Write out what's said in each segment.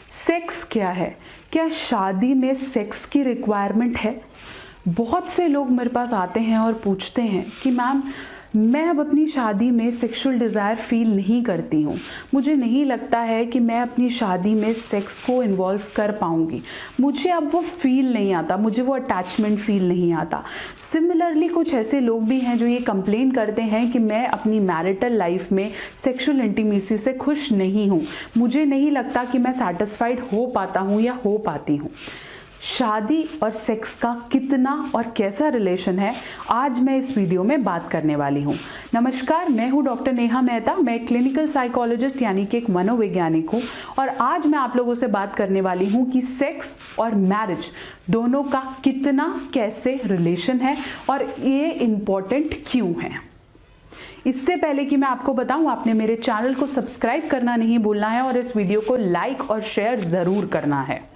Sex क्या है? क्या शादी में सेक्स की रिक्वायरमेंट है? बहुत से लोग मेरे पास आते हैं और पूछते हैं कि मैम मैं अब अपनी शादी में सेक्सुअल डिज़ायर फील नहीं करती हूँ, मुझे नहीं लगता है कि मैं अपनी शादी में सेक्स को इन्वॉल्व कर पाऊँगी, मुझे अब वो फील नहीं आता, मुझे वो अटैचमेंट फील नहीं आता। सिमिलरली कुछ ऐसे लोग भी हैं जो ये कंप्लेन करते हैं कि मैं अपनी मैरिटल लाइफ में सेक्सुअल इंटीमेसी से खुश नहीं हूँ, मुझे नहीं लगता कि मैं सेटिस्फाइड हो पाता हूँ या हो पाती हूँ। शादी और सेक्स का कितना और कैसा रिलेशन है, आज मैं इस वीडियो में बात करने वाली हूँ। नमस्कार, मैं हूँ डॉक्टर नेहा मेहता। मैं एक क्लिनिकल साइकोलॉजिस्ट यानी कि एक मनोवैज्ञानिक हूँ और आज मैं आप लोगों से बात करने वाली हूँ कि सेक्स और मैरिज दोनों का कितना कैसे रिलेशन है और ये इम्पोर्टेंट क्यों है। इससे पहले कि मैं आपको बताऊं, आपने मेरे चैनल को सब्सक्राइब करना नहीं भूलना है और इस वीडियो को लाइक और शेयर ज़रूर करना है।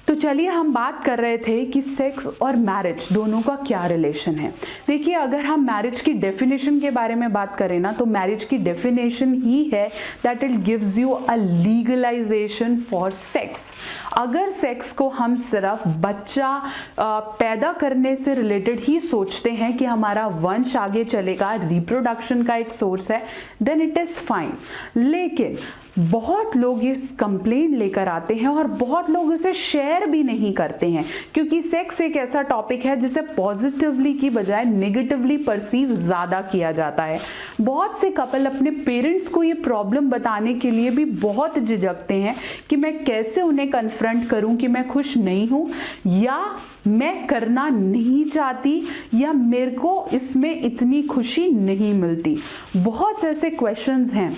तो चलिए हम बात कर रहे थे कि सेक्स और मैरिज दोनों का क्या रिलेशन है। देखिए, अगर हम मैरिज की डेफिनेशन के बारे में बात करें ना, तो मैरिज की डेफिनेशन ही है that it gives you a legalisation for sex. अगर सेक्स को हम सिर्फ बच्चा पैदा करने से रिलेटेड ही सोचते हैं कि हमारा वंश आगे चलेगा, रिप्रोडक्शन का एक सोर्स है, देन इट इज़ फाइन। लेकिन बहुत लोग इस कंप्लेंट लेकर आते हैं और बहुत लोग इसे शेयर भी नहीं करते हैं, क्योंकि सेक्स एक ऐसा टॉपिक है जिसे पॉजिटिवली की बजाय नेगेटिवली परसीव ज़्यादा किया जाता है। बहुत से कपल अपने पेरेंट्स को ये प्रॉब्लम बताने के लिए भी बहुत झिझकते हैं कि मैं कैसे उन्हें कन्फ्रंट करूं कि मैं खुश नहीं हूं, या मैं करना नहीं चाहती, या मेरे को इसमें इतनी खुशी नहीं मिलती। बहुत से ऐसे क्वेश्चंस हैं।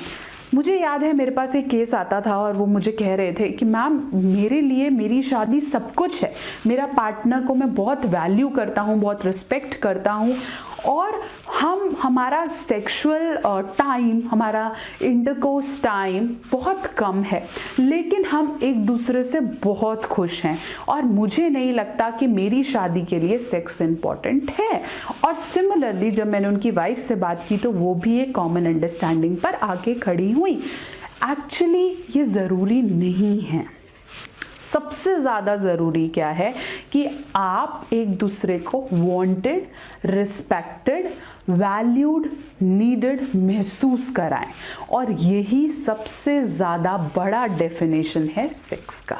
मुझे याद है मेरे पास एक केस आता था और वो मुझे कह रहे थे कि मैम मेरे लिए मेरी शादी सब कुछ है, मेरा पार्टनर को मैं बहुत वैल्यू करता हूँ, बहुत रिस्पेक्ट करता हूँ और हमारा सेक्सुअल टाइम, हमारा इंटरकोर्स टाइम बहुत कम है, लेकिन हम एक दूसरे से बहुत खुश हैं और मुझे नहीं लगता कि मेरी शादी के लिए सेक्स इम्पॉर्टेंट है। और सिमिलरली जब मैंने उनकी वाइफ से बात की तो वो भी एक कॉमन अंडरस्टैंडिंग पर आके खड़ी हुई। एक्चुअली ये ज़रूरी नहीं है। सबसे ज़्यादा ज़रूरी क्या है कि आप एक दूसरे को वांटेड, रिस्पेक्टेड, वैल्यूड, नीडेड महसूस कराएं, और यही सबसे ज़्यादा बड़ा डेफिनेशन है सेक्स का।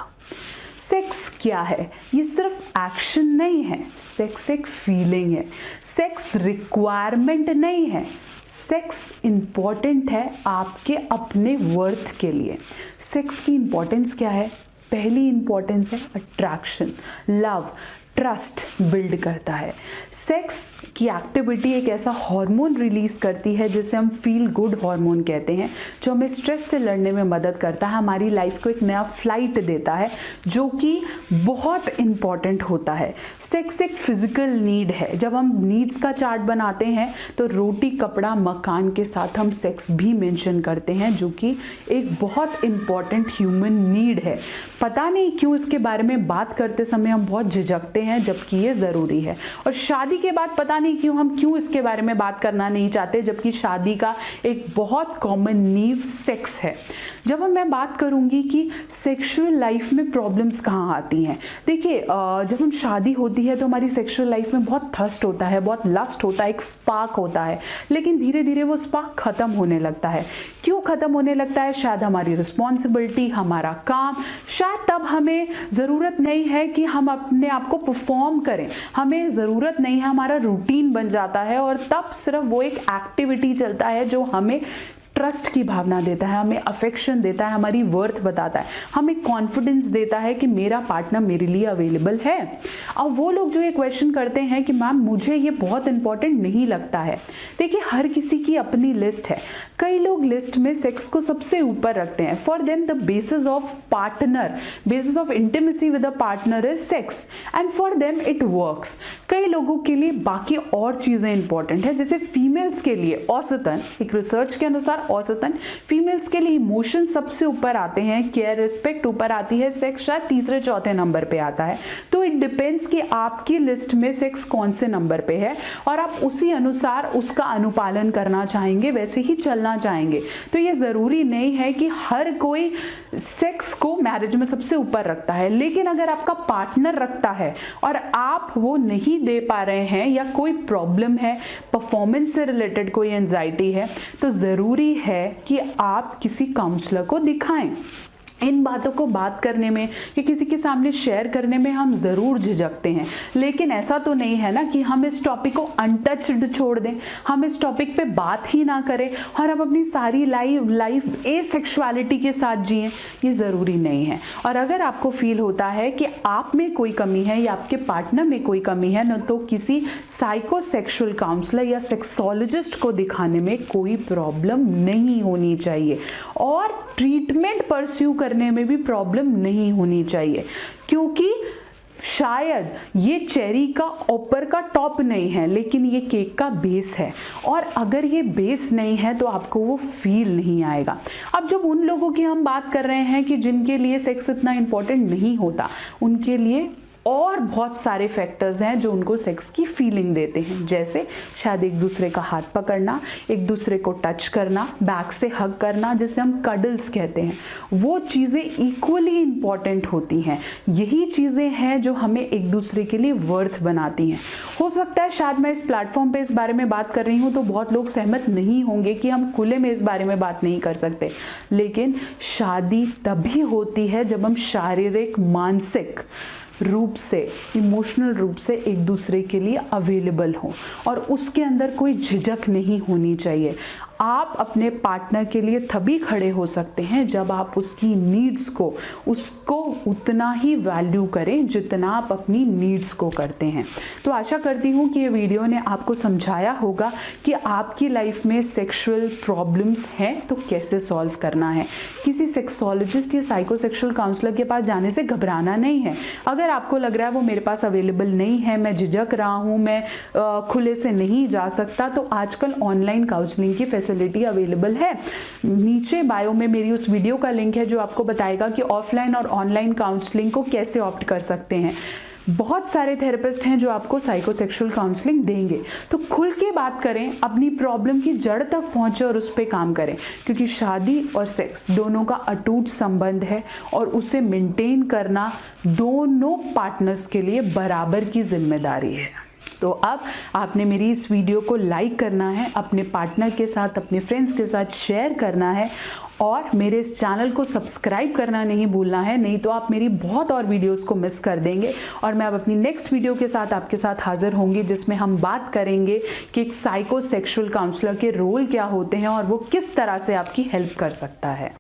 सेक्स क्या है? ये सिर्फ एक्शन नहीं है, सेक्स एक फीलिंग है, सेक्स रिक्वायरमेंट नहीं है, सेक्स इम्पॉर्टेंट है आपके अपने वर्थ के लिए। सेक्स की इम्पॉर्टेंस क्या है? पहली इम्पॉर्टेंस है अट्रैक्शन, लव, ट्रस्ट बिल्ड करता है। सेक्स की एक्टिविटी एक ऐसा हार्मोन रिलीज करती है जिसे हम फील गुड हार्मोन कहते हैं, जो हमें स्ट्रेस से लड़ने में मदद करता है, हमारी लाइफ को एक नया फ्लाइट देता है, जो कि बहुत इम्पॉर्टेंट होता है। सेक्स एक फिजिकल नीड है। जब हम नीड्स का चार्ट बनाते हैं तो रोटी, कपड़ा, मकान के साथ हम सेक्स भी मेंशन करते हैं, जो कि एक बहुत इम्पॉर्टेंट ह्यूमन नीड है। पता नहीं क्यों इसके बारे में बात करते समय हम बहुत झिझकते हैं, जबकि ये ज़रूरी है। और शादी के बाद पता नहीं क्यों हम इसके बारे में बात करना नहीं चाहते, जबकि शादी का एक बहुत कॉमन नीड सेक्स है। जब मैं बात करूंगी कि सेक्सुअल लाइफ में प्रॉब्लम्स कहाँ आती हैं, देखिए जब हम शादी होती है तो हमारी सेक्सुअल लाइफ में बहुत थर्स्ट होता है, बहुत लस्ट होता है, एक स्पार्क होता है, लेकिन धीरे धीरे वो स्पार्क खत्म होने लगता है। क्यों खत्म होने लगता है? शायद हमारी रिस्पॉन्सिबिलिटी, हमारा काम, शायद तब हमें ज़रूरत नहीं है कि हम अपने आप को परफॉर्म करें, हमें ज़रूरत नहीं है, हमारा रूटीन बन जाता है और तब सिर्फ वो एक एक्टिविटी चलता है जो हमें ट्रस्ट की भावना देता है, हमें अफेक्शन देता है, हमारी वर्थ बताता है, हमें कॉन्फिडेंस देता है कि मेरा पार्टनर मेरे लिए अवेलेबल है। अब वो लोग जो ये क्वेश्चन करते हैं कि मैम मुझे ये बहुत इंपॉर्टेंट नहीं लगता है, देखिए हर किसी की अपनी लिस्ट है। कई लोग लिस्ट में सेक्स को सबसे ऊपर रखते हैं। For them the basis of partner, basis of intimacy with a partner is sex, and for them it works. कई लोगों के लिए बाकी और चीज़ें इंपॉर्टेंट है, जैसे फीमेल्स के लिए औसतन एक रिसर्च के अनुसार औसतन फीमेल्स के लिए इमोशन सबसे ऊपर आते हैं, केयर रिस्पेक्ट ऊपर आती है, सेक्स शायद तीसरे चौथे नंबर पे आता है। तो इट डिपेंड्स कि आपकी लिस्ट में सेक्स कौन से नंबर पे है और आप उसी अनुसार उसका अनुपालन करना चाहेंगे, वैसे ही चलना चाहेंगे। तो ये ज़रूरी नहीं है कि हर कोई सेक्स को मैरिज में सबसे ऊपर रखता है, लेकिन अगर आपका पार्टनर रखता है और आप वो नहीं दे पा रहे हैं या कोई प्रॉब्लम है, परफॉर्मेंस से रिलेटेड कोई एंजाइटी है, तो ज़रूरी है कि आप किसी काउंसलर को दिखाएं। इन बातों को बात करने में या किसी के सामने शेयर करने में हम ज़रूर झिझकते हैं, लेकिन ऐसा तो नहीं है ना कि हम इस टॉपिक को अनटच्ड छोड़ दें, हम इस टॉपिक पे बात ही ना करें और हम अपनी सारी लाइफ एसेक्सुअलिटी के साथ जिएं। ये ज़रूरी नहीं है। और अगर आपको फील होता है कि आप में कोई कमी है या आपके पार्टनर में कोई कमी है न, तो किसी साइकोसेक्सुअल काउंसलर या सेक्सोलॉजिस्ट को दिखाने में कोई प्रॉब्लम नहीं होनी चाहिए और ट्रीटमेंट परस्यू करने में भी प्रॉब्लम नहीं होनी चाहिए, क्योंकि शायद ये चेरी का ऊपर का टॉप नहीं है, लेकिन ये केक का बेस है, और अगर ये बेस नहीं है तो आपको वो फील नहीं आएगा। अब जब उन लोगों की हम बात कर रहे हैं कि जिनके लिए सेक्स इतना इम्पोर्टेंट नहीं होता, उनके लिए और बहुत सारे फैक्टर्स हैं जो उनको सेक्स की फीलिंग देते हैं, जैसे शायद एक दूसरे का हाथ पकड़ना, एक दूसरे को टच करना, बैक से हग करना, जिसे हम कडल्स कहते हैं, वो चीज़ें इक्वली इम्पॉर्टेंट होती हैं। यही चीज़ें हैं जो हमें एक दूसरे के लिए वर्थ बनाती हैं। हो सकता है शायद मैं इस प्लेटफॉर्म पे इस बारे में बात कर रही हूँ तो बहुत लोग सहमत नहीं होंगे कि हम खुले में इस बारे में बात नहीं कर सकते, लेकिन शादी तभी होती है जब हम शारीरिक, मानसिक रूप से, इमोशनल रूप से एक दूसरे के लिए अवेलेबल हो, और उसके अंदर कोई झिझक नहीं होनी चाहिए। आप अपने पार्टनर के लिए तभी खड़े हो सकते हैं जब आप उसकी नीड्स को, उसको उतना ही वैल्यू करें जितना आप अपनी नीड्स को करते हैं। तो आशा करती हूँ कि ये वीडियो ने आपको समझाया होगा कि आपकी लाइफ में सेक्सुअल प्रॉब्लम्स हैं तो कैसे सॉल्व करना है। किसी सेक्सोलॉजिस्ट या साइकोसेक्सुअल काउंसलर के पास जाने से घबराना नहीं है। अगर आपको लग रहा है वो मेरे पास अवेलेबल नहीं है, मैं झिझक रहा हूँ, मैं खुले से नहीं जा सकता, तो आजकल ऑनलाइन काउंसलिंग की फैसिलिटी अवेलेबल है। नीचे बायो में मेरी उस वीडियो का लिंक है जो आपको बताएगा कि ऑफलाइन और ऑनलाइन काउंसलिंग को कैसे ऑप्ट कर सकते हैं। बहुत सारे थेरेपिस्ट हैं जो आपको साइकोसेक्सुअल काउंसलिंग देंगे। तो खुल के बात करें, अपनी प्रॉब्लम की जड़ तक पहुंचे और उस पर काम करें, क्योंकि शादी और सेक्स दोनों का अटूट संबंध है और उसे मेंटेन करना दोनों पार्टनर्स के लिए बराबर की जिम्मेदारी है। तो अब आपने मेरी इस वीडियो को लाइक करना है, अपने पार्टनर के साथ, अपने फ्रेंड्स के साथ शेयर करना है, और मेरे इस चैनल को सब्सक्राइब करना नहीं भूलना है, नहीं तो आप मेरी बहुत और वीडियोस को मिस कर देंगे। और मैं अब अपनी नेक्स्ट वीडियो के साथ आपके साथ हाजिर होंगी, जिसमें हम बात करेंगे कि एक साइकोसेक्सुअल काउंसलर के रोल क्या होते हैं और वो किस तरह से आपकी हेल्प कर सकता है।